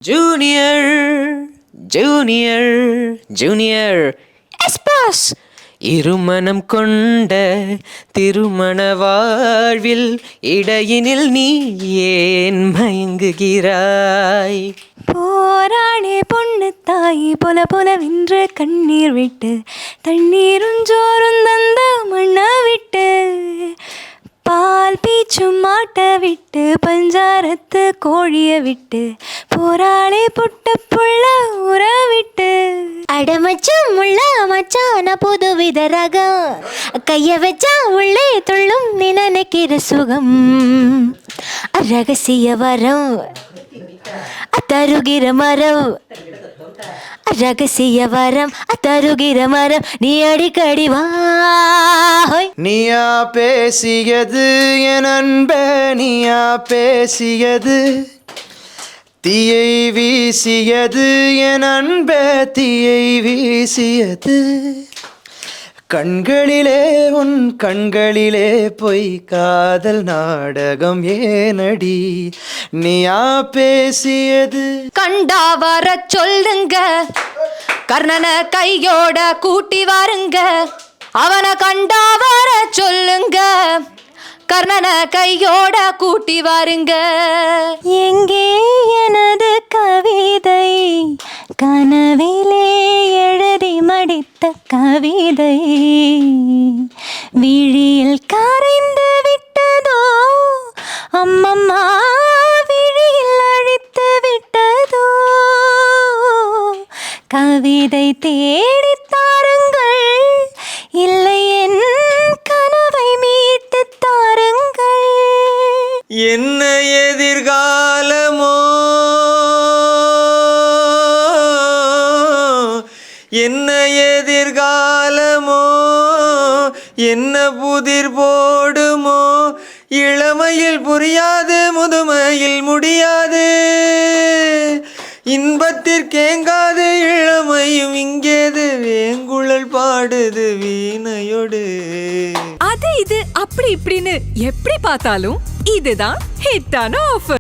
Junior, Junior, Junior, S Pass இருமனம் கொண்ட திருமண வாழ்வில் இடையினில் நீ ஏன் மயங்குகிறாய்? போராளே பொண்ணு தாயி பொல பொலவென்று கண்ணீர் விட்டு தண்ணீரும் ஜோறும் தந்த மண்ண விட்டு பால் பீச்சும் மாட்ட விட்டு பஞ்சாரத்து கோழிய விட்டு போராளே புட்ட புள்ள உற விட்டு அடமச்சான் முள்ள மச்சான புதுவித ரகம் கைய வச்சா உள்ளே துள்ளும் நினைக்கிற சுகம் ரகசிய வரம் தருகிற மரம் ரகசிய வரம் தருகிற மரம் நீ அடிக்கடி வா. நீயா பேசியது என் அன்பே, நீயா பேசியது தீயை வீசியது என் அன்பே, தீயை வீசியது கண்களிலே உன் கண்களிலே பொய் காதல் நாடகம் ஏனடி நீயா பேசியது. கண்டா வர சொல்லுங்க, கர்ணனை கையோட கூட்டி வாருங்க, அவனை கண்டா வர சொல்லுங்க, கர்ணனை கையோட கூட்டி வாருங்க. எங்கே எனது கவிதை, கனவிலே எழுதி மடித்த கவிதை, விழியில் கரைந்து விட்டதோ அம்மம்மா, விழியில் அழித்து விட்டதோ, கவிதை தேடி தாருங்கள், இல்லை என் கனவை மீட்டு தாருங்கள். என்ன எதிர்காலமோ, என்ன எதிர்காலமோ, என்ன புதிர் போடுமோ, இளமையில் புரியாது முதுமையில் முடியாது, இன்பத்திற்கேங்காது இளமையும் இங்கேது, வேங்குழல் பாடுது வீணையோடு. அது இது அப்படி இப்படின்னு எப்படி பார்த்தாலும் இதுதான் ஹிட்டான ஆஃபர்.